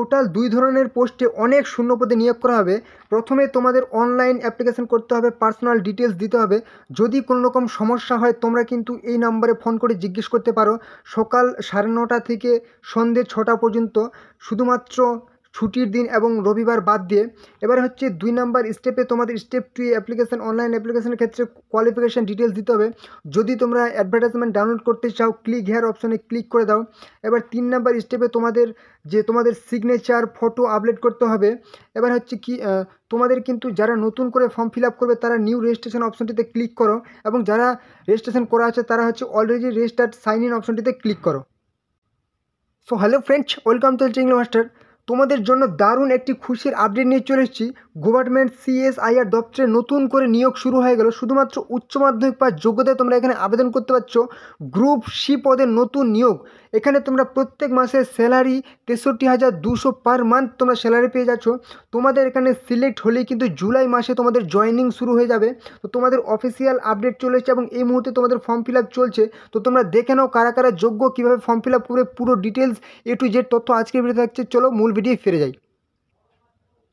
Total 2 ধরনের পোস্টে অনেক শূন্য পদে নিয়োগ করা হবে। প্রথমে তোমাদের অনলাইন অ্যাপ্লিকেশন করতে হবে, পার্সোনাল ডিটেলস দিতে হবে। যদি কোনো রকম সমস্যা হয় তোমরা কিন্তু এই নাম্বারে ফোন করে জিজ্ঞেস করতে পারো। সকাল 9:30 থেকে সন্ধ্যে 6টা পর্যন্ত, শুধুমাত্র ছুটির দিন এবং রবিবার বাদ দিয়ে। এবার হচ্ছে 2 নাম্বার স্টেপে তোমাদের স্টেপ 2 অ্যাপ্লিকেশন, অনলাইন অ্যাপ্লিকেশনের ক্ষেত্রে কোয়ালিফিকেশান ডিটেলস দিতে হবে। যদি তোমরা অ্যাডভার্টাইজমেন্ট ডাউনলোড করতে চাও ক্লিক হেয়ার অপশনে ক্লিক করে দাও। এবার 3 নাম্বার স্টেপে তোমাদের সিগনেচার ফটো আপলোড করতে হবে। এবার হচ্ছে কি তোমাদের কিন্তু যারা নতুন করে ফর্ম ফিল আপ করবে তারা নিউ রেজিস্ট্রেশন অপশনটিতে ক্লিক করো, এবং যারা রেজিস্ট্রেশন করা আছে তারা হচ্ছে অলরেডি রেজিস্টার্ড সাইন ইন অপশনটিতে ক্লিক করো। So hello friends, welcome to English master. তোমাদের জন্য দারুণ একটি খুশির আপডেট নিয়ে চলে এসেছি। গভর্নমেন্ট CSIR দপ্তরে নতুন করে নিয়োগ শুরু হয়ে গেল। শুধুমাত্র উচ্চ মাধ্যমিক পাস যোগ্যতায় তোমরা এখানে আবেদন করতে পারছো। গ্রুপ সি পদের নতুন নিয়োগ। এখানে তোমরা প্রত্যেক মাসে স্যালারি 63,200 পার মান্থ তোমরা স্যালারি পেয়ে যাচ্ছ। তোমাদের এখানে সিলেক্ট হলেই কিন্তু জুলাই মাসে তোমাদের জয়েনিং শুরু হয়ে যাবে। তো তোমাদের অফিসিয়াল আপডেট চলে এসেছে এবং এই মুহূর্তে তোমাদের ফর্ম ফিল আপ চলছে। তো তোমরা দেখে নাও কারা কারা যোগ্য, কীভাবে ফর্ম ফিল আপ করবে, পুরো ডিটেলস A to Z তথ্য আজকের ভিডিওতে থাকছে। চলো মূল ভিডিও ফিরে যাই।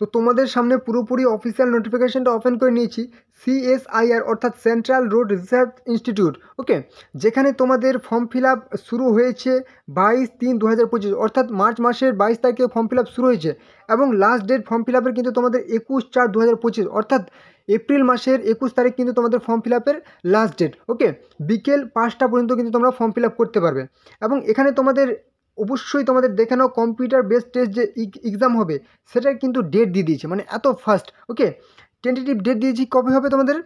তো তোমাদের সামনে পুরোপুরি অফিসিয়াল নোটিফিকেশনটা ওপেন করে নিয়েছি। CSIR অর্থাৎ central road research institute, okay, যেখানে তোমাদের ফর্ম ফিল আপ শুরু হয়েছে 22/3/2025, অর্থাৎ মার্চ মাসের 22 তারিখে ফর্ম ফিল আপ শুরু হয়েছে, এবং লাস্ট ডেট ফর্ম ফিল আপের কিন্তু তোমাদের 21/4/2025, অর্থাৎ এপ্রিল মাসের 21 তারিখ কিন্তু তোমাদের ফর্ম ফিল আপের লাস্ট ডেট। ওকে, বিকেল 5টা পর্যন্ত কিন্তু তোমরা ফর্ম ফিল আপ করতে পারবে। এবং এখানে তোমাদের অবশ্যই তোমাদের দেখে নাও কম্পিউটার বেসড টেস্ট যে এক্সাম হবে সেটার কিন্তু ডেট দিয়ে দিয়েছে, মানে এত ফাস্ট। ওকে, টেন্টেটিভ ডেট দিয়েছি, কবে হবে তোমাদের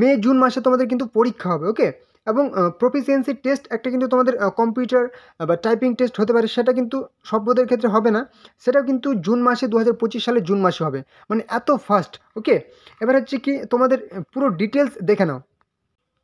মে জুন মাসে তোমাদের কিন্তু পরীক্ষা হবে। ওকে, এবং প্রফিসিয়েন্সি টেস্ট একটা কিন্তু তোমাদের কম্পিউটার বা টাইপিং টেস্ট হতে পারে, সেটা কিন্তু সব বোর্ডের ক্ষেত্রে হবে না, সেটাও কিন্তু জুন মাসে 2025 সালে জুন মাসে হবে, মানে এত ফাস্ট। ওকে, এবার হচ্ছে কি তোমাদের পুরো ডিটেলস দেখে নাও।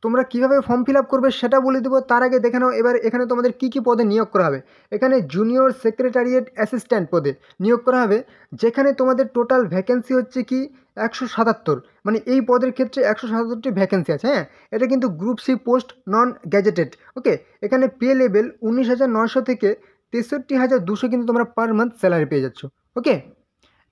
তোমরা কীভাবে ফর্ম ফিল আপ করবে সেটা বলে দেবো, তার আগে দেখে নাও এবার এখানে তোমাদের কী কী পদে নিয়োগ করা হবে। এখানে জুনিয়র সেক্রেটারিয়েট অ্যাসিস্ট্যান্ট পদে নিয়োগ করা হবে, যেখানে তোমাদের টোটাল ভ্যাকেন্সি হচ্ছে কি 177, মানে এই পদের ক্ষেত্রে 177টি ভ্যাকেন্সি আছে। হ্যাঁ, এটা কিন্তু group C post, non gazetted. Okay, এখানে পে লেভেল 19,900 থেকে 63,200 কিন্তু তোমরা পার মান্থ স্যালারি পেয়ে যাচ্ছ। ওকে,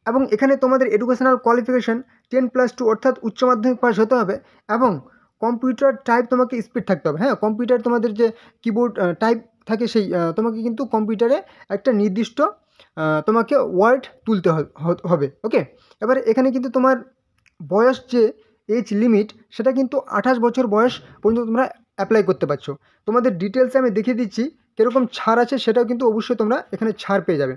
এবং এখানে তোমাদের এডুকেশনাল কোয়ালিফিকেশান 10+2 অর্থাৎ উচ্চ মাধ্যমিক পাস হতে হবে, এবং কম্পিউটার টাইপ তোমাকে স্পিড থাকতে হবে। হ্যাঁ, কম্পিউটার তোমাদের যে কিবোর্ড টাইপ থাকে সেই তোমাকে কিন্তু কম্পিউটারে একটা নির্দিষ্ট তোমাকে ওয়ার্ড তুলতে হবে। ওকে, এবার এখানে কিন্তু তোমার বয়স যে এজ লিমিট সেটা কিন্তু 28 বছর বয়স পর্যন্ত তোমরা অ্যাপ্লাই করতে পারছো। তোমাদের ডিটেলসে আমি দেখিয়ে দিচ্ছি কীরকম ছাড় আছে, সেটাও কিন্তু অবশ্যই তোমরা এখানে ছাড় পেয়ে যাবে।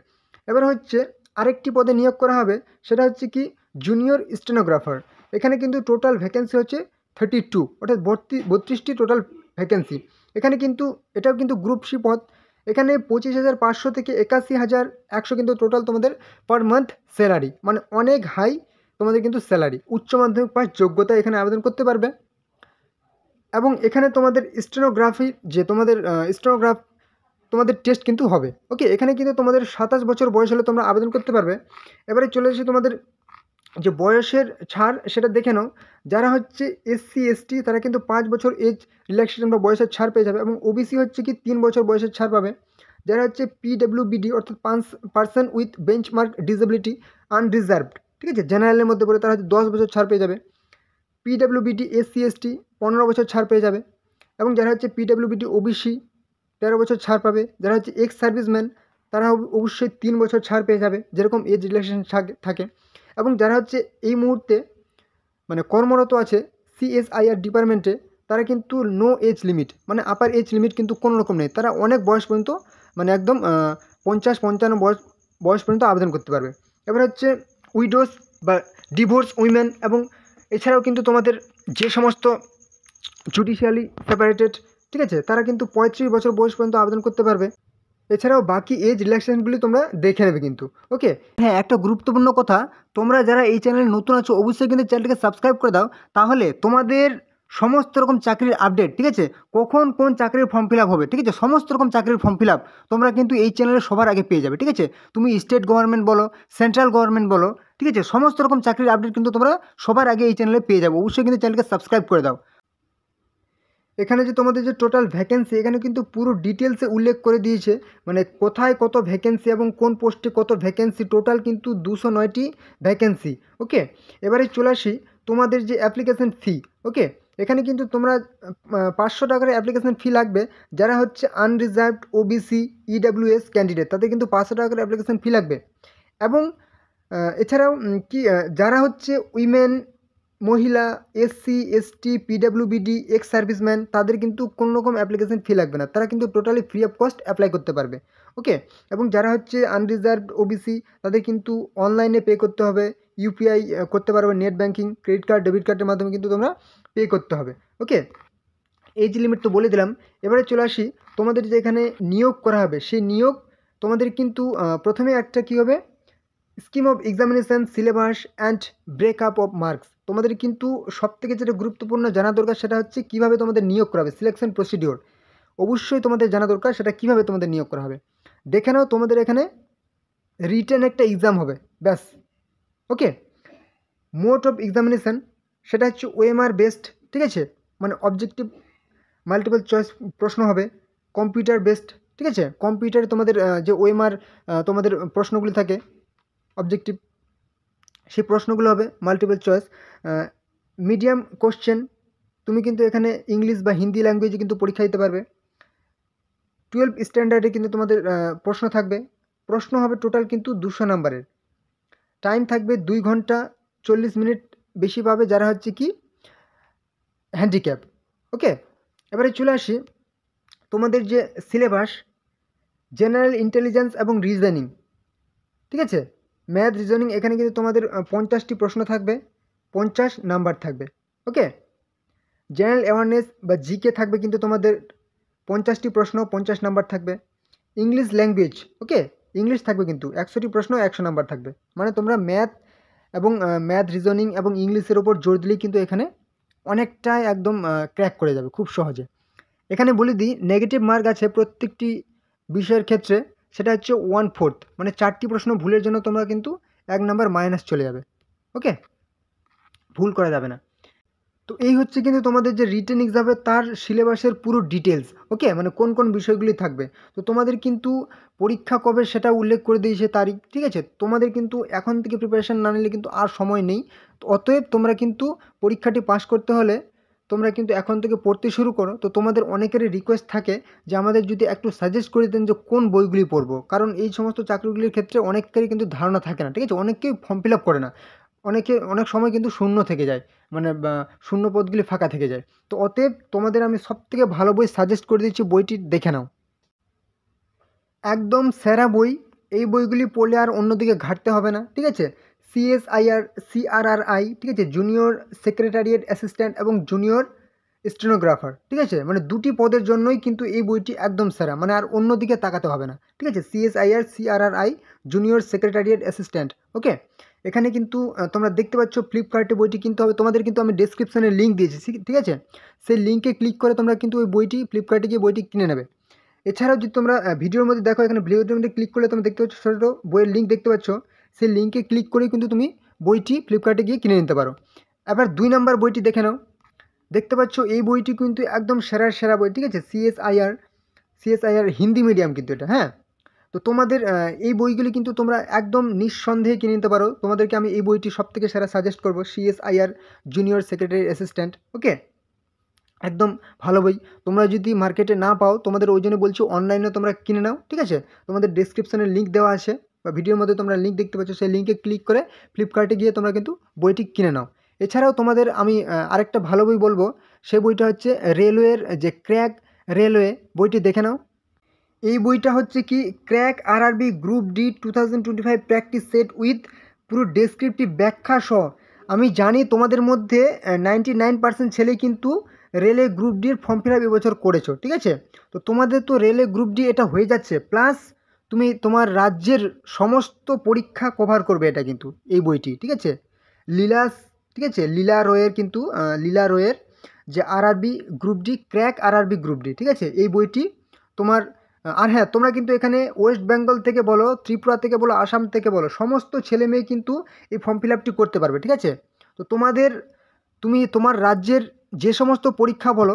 এবার হচ্ছে আরেকটি পদে নিয়োগ করা হবে, সেটা হচ্ছে কি জুনিয়র স্টেনোগ্রাফার। এখানে কিন্তু টোটাল ভ্যাকেন্সি হচ্ছে 32, অর্থাৎ 32টি টোটাল ভ্যাকেন্সি। এখানে কিন্তু এটাও কিন্তু গ্রুপ সি পদ। এখানে 25,500 থেকে 81,100 কিন্তু টোটাল তোমাদের পার মান্থ স্যালারি, মানে অনেক হাই তোমাদের কিন্তু স্যালারি। উচ্চ মাধ্যমিক পাস যোগ্যতা এখানে আবেদন করতে পারবে। এবং এখানে তোমাদের স্টেনোগ্রাফি যে তোমাদের স্টেনোগ্রাফ তোমাদের টেস্ট কিন্তু হবে। ওকে, এখানে কিন্তু তোমাদের 27 বছর বয়স হলে তোমরা আবেদন করতে পারবে। এবারে চলে এসে তোমাদের যে বয়সের ছাড় সেটা দেখে নাও। যারা হচ্ছে SC ST তারা কিন্তু 5 বছর এজ রিল্যাক্সেশন বা বয়সের ছাড় পেয়ে যাবে, এবং OBC হচ্ছে কি 3 বছর বয়সের ছাড় পাবে। যারা হচ্ছে PWBD অর্থাৎ person with benchmark disability unreserved, ঠিক আছে, জেনারেলের মধ্যে পড়ে, তারা হচ্ছে 10 বছর ছাড় পেয়ে যাবে। PWBD SC ST 15 বছর ছাড় পেয়ে যাবে, এবং যারা হচ্ছে PWBD OBC 13 বছর ছাড় পাবে। যারা হচ্ছে এক্স সার্ভিসম্যান তারা অবশ্যই 3 বছর ছাড় পেয়ে যাবে, যেরকম এজ রিল্যাক্সেশন থাকে। এবং যারা হচ্ছে এই মুহূর্তে মানে কর্মরত আছে CSIR ডিপার্টমেন্টে, তারা কিন্তু নো এজ লিমিট, মানে আপার এজ লিমিট কিন্তু কোনো রকম নেই, তারা অনেক বয়স পর্যন্ত, মানে একদম 50-55 বয়স পর্যন্ত আবেদন করতে পারবে। এবার হচ্ছে উইডোজ বা ডিভোর্স উইমেন, এবং এছাড়াও কিন্তু তোমাদের যে সমস্ত জুডিশিয়ালি সেপারেটেড, ঠিক আছে, তারা কিন্তু 35 বছর বয়স পর্যন্ত আবেদন করতে পারবে। এছাড়াও বাকি এজ রিল্যাক্সেশনগুলি তোমরা দেখে নেবে কিন্তু। ওকে, হ্যাঁ, একটা গুরুত্বপূর্ণ কথা, তোমরা যারা এই চ্যানেলে নতুন আছো অবশ্যই কিন্তু চ্যানেলটিকে সাবস্ক্রাইব করে দাও, তাহলে তোমাদের সমস্ত রকম চাকরির আপডেট, ঠিক আছে, কখন কোন চাকরির ফর্ম ফিল আপ হবে, ঠিক আছে, সমস্ত রকম চাকরির ফর্ম ফিল আপ তোমরা কিন্তু এই চ্যানেলে সবার আগে পেয়ে যাবে। ঠিক আছে, তুমি স্টেট গভর্নমেন্ট বলো, সেন্ট্রাল গভর্নমেন্ট বলো, ঠিক আছে, সমস্ত রকম চাকরির আপডেট কিন্তু তোমরা সবার আগে এই চ্যানেলে পেয়ে যাবে। অবশ্যই কিন্তু চ্যানেলকে সাবস্ক্রাইব করে দাও। এখানে যে তোমাদের যে টোটাল ভ্যাকেন্সি এখানে কিন্তু পুরো ডিটেলসে উল্লেখ করে দিয়েছে, মানে কোথায় কত ভ্যাকেন্সি এবং কোন পোস্টে কত ভ্যাকেন্সি, টোটাল কিন্তু 209টি ভ্যাকেন্সি। ওকে, এবারে চলে আসি তোমাদের যে অ্যাপ্লিকেশন ফি। ওকে, এখানে কিন্তু তোমরা 500 টাকার অ্যাপ্লিকেশন ফি লাগবে। যারা হচ্ছে আনরিজার্ভড ওবিসি ইডাব্লিউএস ক্যান্ডিডেট তাদের কিন্তু 500 টাকার অ্যাপ্লিকেশন ফি লাগবে। এবং এছাড়াও যারা হচ্ছে উইমেন, মহিলা, এসসি এসটি, পিডাব্লিউবিডি, এক্স সার্ভিসম্যান তাদের কিন্তু কোনো রকম অ্যাপ্লিকেশন ফি লাগবে না, তারা কিন্তু totally free of cost apply করতে পারবে। ওকে, এবং যারা হচ্ছে আনরিজার্ভড ওবিসি তাদের কিন্তু অনলাইনে পে করতে হবে, ইউপিআই করতে পারবে, net banking, credit card, debit কার্ডের মাধ্যমে কিন্তু তোমরা পে করতে হবে। ওকে, এজ লিমিট তো বলে দিলাম। এবারে চলে আসি তোমাদের যে এখানে নিয়োগ করা হবে সেই নিয়োগ তোমাদের কিন্তু প্রথমে একটা কী হবে, scheme of examination, syllabus and breakup of marks. তোমাদের কিন্তু সবথেকে যেটা গুরুত্বপূর্ণ জানা দরকার সেটা হচ্ছে কীভাবে তোমাদের নিয়োগ করা হবে, সিলেকশন প্রসিডিওর অবশ্যই তোমাদের জানা দরকার, সেটা কীভাবে তোমাদের নিয়োগ করা হবে। দেখে নাও তোমাদের এখানে রিটেন একটা এক্সাম হবে, ব্যাস। ওকে, মোড অফ এক্সামিনেশান সেটা হচ্ছে ওএমআর বেসড, ঠিক আছে, মানে অবজেক্টিভ মাল্টিপল চয়েস প্রশ্ন হবে, কম্পিউটার বেসড, ঠিক আছে, কম্পিউটারে তোমাদের যে ওএমআর তোমাদের প্রশ্নগুলি থাকে অবজেক্টিভ, সেই প্রশ্নগুলো হবে মাল্টিপল চয়েস। মিডিয়াম কোশ্চেন, তুমি কিন্তু এখানে ইংলিশ বা হিন্দি ল্যাঙ্গুয়েজে কিন্তু পরীক্ষা দিতে পারবে। 12 স্ট্যান্ডার্ডে কিন্তু তোমাদের প্রশ্ন থাকবে, প্রশ্ন হবে টোটাল কিন্তু 200 নাম্বারের, টাইম থাকবে 2 ঘন্টা 40 মিনিট, বেশি পাবে যারা হচ্ছে কি হ্যান্ডিক্যাপ। ওকে, এবারে চলে আসি তোমাদের যে সিলেবাস, জেনারেল ইন্টেলিজেন্স এবং রিজনিং, ঠিক আছে, ম্যাথ রিজনিং, এখানে কিন্তু তোমাদের 50টি প্রশ্ন থাকবে, 50 নাম্বার থাকবে। ওকে, জেনারেল অ্যাওয়ারনেস বা জিকে থাকবে কিন্তু তোমাদের 50টি প্রশ্ন, 50 নাম্বার থাকবে। ইংলিশ ল্যাঙ্গুয়েজ, ওকে, ইংলিশ থাকবে কিন্তু 100টি প্রশ্ন, 100 নাম্বার থাকবে। মানে তোমরা ম্যাথ এবং ম্যাথ রিজনিং এবং ইংলিশের ওপর জোর দিলেই কিন্তু এখানে অনেকটাই একদম ক্র্যাক করে যাবে খুব সহজে। এখানে বলে দিই নেগেটিভ মার্ক আছে প্রত্যেকটি বিষয়ের ক্ষেত্রে, সেটা হচ্ছে 1/4, মানে 4টি প্রশ্ন ভুলের জন্য তোমরা কিন্তু 1 নাম্বার মাইনাস চলে যাবে। ওকে, ভুল করা যাবে না। তো এই হচ্ছে কিন্তু তোমাদের যে রিটেন এক্সামে তার সিলেবাসের পুরো ডিটেলস। ওকে, মানে কোন কোন বিষয়গুলি থাকবে। তো তোমাদের কিন্তু পরীক্ষা কবে সেটা উল্লেখ করে দিয়েছে তারিখ, ঠিক আছে, তোমাদের কিন্তু এখন থেকে প্রিপারেশান না নিলে কিন্তু আর সময় নেই। তো অতএব তোমরা কিন্তু পরীক্ষাটি পাস করতে হলে তোমরা কিন্তু এখন থেকে পড়তে শুরু করো। তো তোমাদের অনেকেরই রিকোয়েস্ট থাকে যে আমাদের যদি একটু সাজেস্ট করে দেন যে কোন বইগুলি পড়বো, কারণ এই সমস্ত চাকরিগুলির ক্ষেত্রে অনেকেরই কিন্তু ধারণা থাকে না, ঠিক আছে, অনেকেই ফর্ম ফিল আপ করে না, অনেক সময় কিন্তু শূন্য থেকে যায়, মানে শূন্য পদগুলি ফাঁকা থেকে যায়। তো অতএব তোমাদের আমি সবথেকে ভালো বই সাজেস্ট করে দিচ্ছি, বইটি দেখে নাও, একদম সেরা বই। এই বইগুলি পড়লে আর অন্যদিকে ঘাটতে হবে না, ঠিক আছে। CSIR CRRI, ঠিক আছে, জুনিয়র সেক্রেটারিয়েট অ্যাসিস্ট্যান্ট এবং জুনিয়র স্টেনোগ্রাফার, ঠিক আছে, মানে 2টি পদের জন্যই কিন্তু এই বইটি একদম সেরা, মানে আর অন্যদিকে তাকাতে হবে না, ঠিক আছে। CSIR CRRI junior secretariat assistant. Okay, এখানে কিন্তু তোমরা দেখতে পাচ্ছ ফ্লিপকার্টে বইটি কিনতে হবে তোমাদের, কিন্তু আমি ডেসক্রিপশনে লিঙ্ক দিয়েছি, ঠিক আছে, সেই লিঙ্কে ক্লিক করে তোমরা কিন্তু ওই বইটি ফ্লিপকার্টে গিয়ে বইটি কিনে নেবে। এছাড়াও যদি তোমরা ভিডিওর মধ্যে দেখো, এখানে ভিডিওর মধ্যে ক্লিক করলে তোমরা দেখতে পাচ্ছ ছোটো ছোটো বইয়ের লিঙ্ক দেখতে পাচ্ছ, সেই লিঙ্কে ক্লিক করে কিন্তু তুমি বইটি ফ্লিপকার্টে গিয়ে কিনে নিতে পারো। এবার 2 নাম্বার বইটি দেখে নাও, দেখতে পাচ্ছ এই বইটি কিন্তু একদম সেরা বই, ঠিক আছে, CSIR হিন্দি মিডিয়াম কিন্তু এটা, হ্যাঁ। তো তোমাদের এই বইগুলি কিন্তু তোমরা একদম নিঃসন্দেহে কিনে নিতে পারো, তোমাদেরকে আমি এই বইটি সবথেকে সেরা সাজেস্ট করবো, CSIR জুনিয়র সেক্রেটারি অ্যাসিস্ট্যান্ট। ওকে, একদম ভালো বই, তোমরা যদি মার্কেটে না পাও তোমাদের ওই জন্য বলছি অনলাইনে তোমরা কিনে নাও, ঠিক আছে, তোমাদের ডেসক্রিপশনে লিঙ্ক দেওয়া আছে বা ভিডিওর মধ্যে তোমরা লিঙ্ক দেখতে পাচ্ছ, সেই লিঙ্কে ক্লিক করে ফ্লিপকার্টে গিয়ে তোমরা কিন্তু বইটি কিনে নাও। এছাড়াও তোমাদের আমি আরেকটা ভালো বই বলবো, সেই বইটা হচ্ছে রেলওয়ের যে ক্র্যাক রেলওয়ে, বইটি দেখে নাও। এই বইটা হচ্ছে কি crack RRB group D 2025 practice set with পুরো ডেসক্রিপটিভ ব্যাখ্যা সহ। আমি জানি তোমাদের মধ্যে 99% ছেলেই কিন্তু রেলে গ্রুপ ডির ফর্ম ফিল আপ এবছর করেছো, ঠিক আছে। তো তোমাদের তো রেলে গ্রুপ ডি এটা হয়ে যাচ্ছে, প্লাস তুমি তোমার রাজ্যের সমস্ত পরীক্ষা কভার করবে এটা কিন্তু এই বইটি, ঠিক আছে। ঠিক আছে, লীলা রয়ের কিন্তু লীলা রয়ের যে RRB group D, crack RRB group D, ঠিক আছে, এই বইটি তোমার। আর হ্যাঁ, তোমরা কিন্তু এখানে ওয়েস্ট বেঙ্গল থেকে বলো, ত্রিপুরা থেকে বলো, আসাম থেকে বলো, সমস্ত ছেলে মেয়ে কিন্তু এই ফর্ম ফিল আপটি করতে পারবে, ঠিক আছে। তো তুমি তোমার রাজ্যের যে সমস্ত পরীক্ষা বলো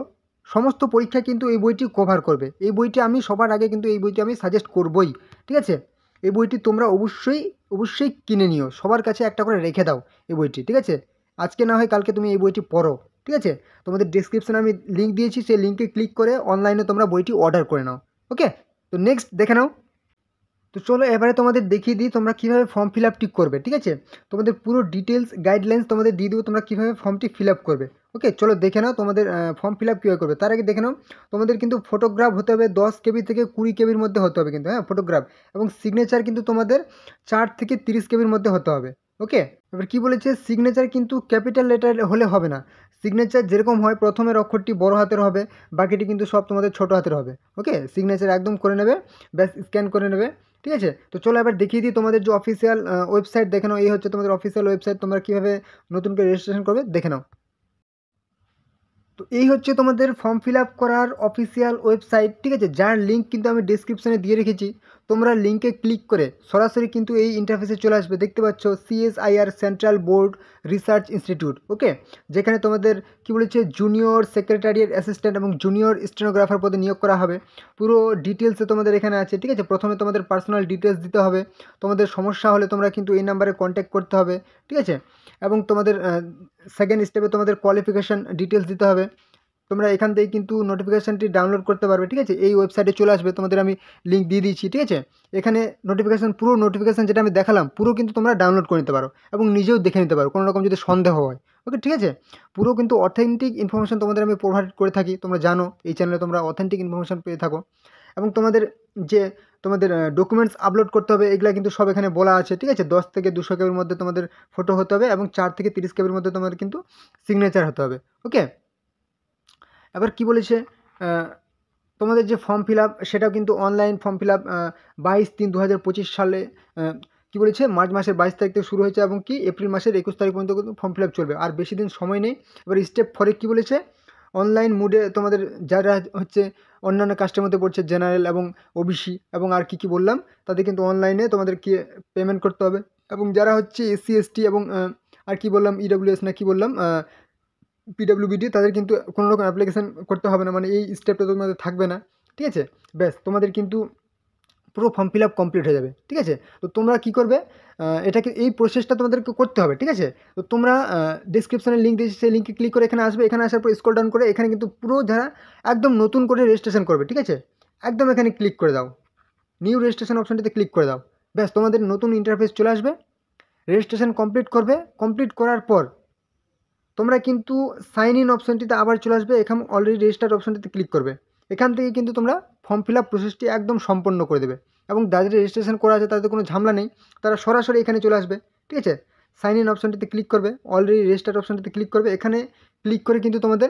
সমস্ত পরীক্ষা কিন্তু এই বইটি কভার করবে। এই বইটি আমি সবার আগে কিন্তু এই বইটি আমি সাজেস্ট করবই, ঠিক আছে? এই বইটি তোমরা অবশ্যই কিনে নিও, সবার কাছে একটা করে রেখে দাও এই বইটি, ঠিক আছে? আজকে না হয় কালকে তুমি এই বইটি পড়ো, ঠিক আছে? তোমাদের ডেসক্রিপশনে আমি লিঙ্ক দিয়েছি, সেই লিঙ্কে ক্লিক করে অনলাইনে তোমরা বইটি অর্ডার করে নাও। ওকে, তো নেক্সট দেখে নাও। তো চলো এবারে তোমাদের দেখিয়ে দিই তোমরা কীভাবে ফর্ম ফিল আপটি করবে, ঠিক আছে? তোমাদের পুরো ডিটেলস গাইডলাইন্স তোমাদের দিয়ে দেবো, তোমরা কীভাবে ফর্মটি ফিল আপ করবে। ওকে, চলো দেখে নাও তোমাদের ফর্ম ফিল আপ কীভাবে করবে। তার আগে দেখে নাও তোমাদের কিন্তু ফটোগ্রাফ হতে হবে 10 কেবি থেকে 20 কেবির মধ্যে হতে হবে কিন্তু, হ্যাঁ, ফটোগ্রাফ। এবং সিগনেচার কিন্তু তোমাদের 4 থেকে 30 কেবির মধ্যে হতে হবে। ওকে, এবার কী বলেছে, সিগনেচার কিন্তু ক্যাপিটাল লেটার হলে হবে না। সিগনেচার যেরকম হয় প্রথমের অক্ষরটি বড় হাতের হবে, বাকিটি কিন্তু সব তোমাদের ছোটো হাতের হবে। ওকে, সিগনেচার একদম করে নেবে, ব্যাস স্ক্যান করে নেবে, ঠিক আছে? তো চলো এবার দেখিয়ে দিই তোমাদের যে অফিসিয়াল ওয়েবসাইট দেখে নাও। এই হচ্ছে তোমাদের অফিসিয়াল ওয়েবসাইট, তোমরা কীভাবে নতুন করে রেজিস্ট্রেশন করবে দেখে নাও। তো এই হচ্ছে তোমাদের ফর্ম ফিল আপ করার অফিসিয়াল ওয়েবসাইট, ঠিক আছে? যার লিঙ্ক কিন্তু আমি ডিসক্রিপশানে দিয়ে রেখেছি। তোমরা লিঙ্কে ক্লিক করে সরাসরি কিন্তু এই ইন্টারফেসে চলে আসবে। দেখতে পাচ্ছ CSIR central board research institute. Okay, যেখানে তোমাদের কী বলেছে, জুনিয়র সেক্রেটারিয়েট অ্যাসিস্ট্যান্ট এবং জুনিয়র স্টেনোগ্রাফার পদে নিয়োগ করা হবে। পুরো ডিটেলসে তোমাদের এখানে আছে, ঠিক আছে? প্রথমে তোমাদের পার্সোনাল ডিটেলস দিতে হবে। তোমাদের সমস্যা হলে তোমরা কিন্তু এই নাম্বারে কন্ট্যাক্ট করতে হবে, ঠিক আছে? এবং তোমাদের সেকেন্ড স্টেপে তোমাদের কোয়ালিফিকেশান ডিটেলস দিতে হবে। তোমরা এখান থেকে কিন্তু নোটিফিকেশানটি ডাউনলোড করতে পারবে, ঠিক আছে? এই ওয়েবসাইটে চলে আসবে, তোমাদের আমি লিঙ্ক দিয়ে দিয়েছি, ঠিক আছে? এখানে পুরো নোটিফিকেশান যেটা আমি দেখালাম পুরো কিন্তু তোমরা ডাউনলোড করে নিতে পারো এবং নিজেও দেখে নিতে পারো কোনো রকম যদি সন্দেহ হয়। ওকে, ঠিক আছে? পুরো কিন্তু অথেন্টিক ইনফরমেশান তোমাদের আমি প্রোভাইড করে থাকি, তোমরা জানো এই চ্যানেলে তোমরা অথেন্টিক ইনফরমেশান পেয়ে থাকো। এবং তোমাদের যে ডকুমেন্টস আপলোড করতে হবে এগুলা কিন্তু সব এখানে বলা আছে, ঠিক আছে? 10 থেকে 200 কেবির মধ্যে তোমাদের ফটো হতে হবে এবং 4 থেকে 30 কেবির মধ্যে তোমাদের কিন্তু সিগনেচার হতে হবে। ওকে, এবার কী বলেছে, তোমাদের যে ফর্ম ফিল আপ সেটাও কিন্তু অনলাইন ফর্ম ফিল আপ 22/3/2025 সালে কী বলেছে, মার্চ মাসের 22 তারিখ থেকে শুরু হয়েছে এবং কি এপ্রিল মাসের 21 তারিখ পর্যন্ত কিন্তু ফর্ম ফিল আপ চলবে। আর বেশি দিন সময় নেই। এবার স্টেপ 4-এ কী বলেছে, অনলাইন মোডে তোমাদের যারা হচ্ছে অন্যান্য কাস্টের মধ্যে পড়ছে, জেনারেল এবং OBC এবং আর কী বললাম, তাদের কিন্তু অনলাইনে তোমাদের কি পেমেন্ট করতে হবে। এবং যারা হচ্ছে SC ST এবং আর কি বললাম EWS না কি বললাম PWBD, তাদের কিন্তু কোনো রকম অ্যাপ্লিকেশান করতে হবে না, মানে এই স্টেপটা তোমাদের থাকবে না, ঠিক আছে? ব্যাস তোমাদের কিন্তু পুরো ফর্ম ফিল আপ কমপ্লিট হয়ে যাবে, ঠিক আছে? তো তোমরা কী করবে, এটাকে এই প্রসেসটা তোমাদেরকে করতে হবে, ঠিক আছে? তো তোমরা ডিসক্রিপশানে লিঙ্ক দিয়েছি, সেই লিঙ্কে ক্লিক করে এখানে আসবে। এখানে আসার পর স্ক্রল ডাউন করে এখানে কিন্তু পুরো যারা একদম নতুন করে রেজিস্ট্রেশন করবে, ঠিক আছে, একদম এখানে ক্লিক করে দাও, নিউ রেজিস্ট্রেশন অপশানটিতে ক্লিক করে দাও। ব্যাস তোমাদের নতুন ইন্টারফেস চলে আসবে। রেজিস্ট্রেশন কমপ্লিট করবে, কমপ্লিট করার পর তোমরা কিন্তু সাইন ইন অপশানটিতে আবার চলে আসবে। এখানে অলরেডি রেজিস্টার্ড অপশানটিতে ক্লিক করবে। এখান থেকে কিন্তু তোমরা ফর্ম ফিল আপ প্রসেসটি একদম সম্পন্ন করে দেবে এবং যাদের রেজিস্ট্রেশন করা আছে তাদের কোনো ঝামেলা নেই, তারা সরাসরি এখানে চলে আসবে, ঠিক আছে? সাইন ইন অপশানটিতে ক্লিক করবে, অলরেডি রেজিস্টার্ড অপশানটিতে ক্লিক করবে। এখানে ক্লিক করে কিন্তু তোমাদের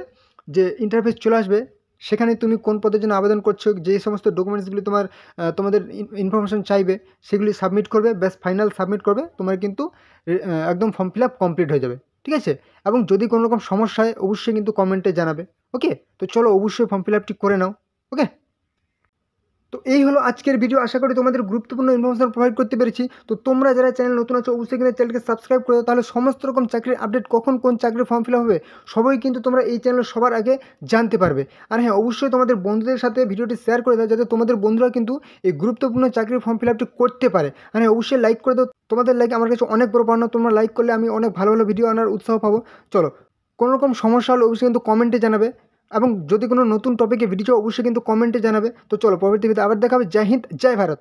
যে ইন্টারফেস চলে আসবে, সেখানে তুমি কোন পদের জন্য আবেদন করছো, যে সমস্ত ডকুমেন্টসগুলি তোমাদের ইনফরমেশন চাইবে সেগুলি সাবমিট করবে। ব্যাস ফাইনাল সাবমিট করবে, তোমার কিন্তু একদম ফর্ম ফিল আপ কমপ্লিট হয়ে যাবে, ঠিক আছে? এবং যদি কোনো রকম সমস্যা হয় অবশ্যই কিন্তু কমেন্টে জানাবে। ওকে, তো চলো অবশ্যই ফর্ম ফিল আপটি করে নাও। ওকে, তো এই হলো আজকের ভিডিও। আশা করি তোমাদের গুরুত্বপূর্ণ ইনফরমেশন প্রোভাইড করতে পেরেছি। তো তোমরা যারা চ্যানেল নতুন আছো অবশ্যই কিন্তু চ্যানেলকে সাবস্ক্রাইব করে দাও, তাহলে সমস্ত রকম চাকরির আপডেট, কখন কোন চাকরির ফর্ম ফিল আপ হবে সবই কিন্তু তোমরা এই চ্যানেলে সবার আগে জানতে পারবে। আর হ্যাঁ, অবশ্যই তোমাদের বন্ধুদের সাথে ভিডিওটি শেয়ার করে দাও, যাতে তোমাদের বন্ধুরা কিন্তু এই গুরুত্বপূর্ণ চাকরির ফর্ম ফিল আপটি করতে পারে। আর হ্যাঁ, অবশ্যই লাইক করে দাও, তোমাদের লাইক আমার কাছে অনেক বড় পাওনা। তোমরা লাইক করলে আমি অনেক ভালো ভালো ভিডিও আনার উৎসাহ পাবো। চলো, কোনো রকম সমস্যা হলে অবশ্যই কিন্তু কমেন্টে জানাবে এবং যদি কোনো নতুন টপিকে ভিডিও অবশ্যই কিন্তু কমেন্টে জানাবে। তো চলো পরবর্তী ভিডিওতে আবার দেখা হবে। জয় হিন্দ, জয় ভারত।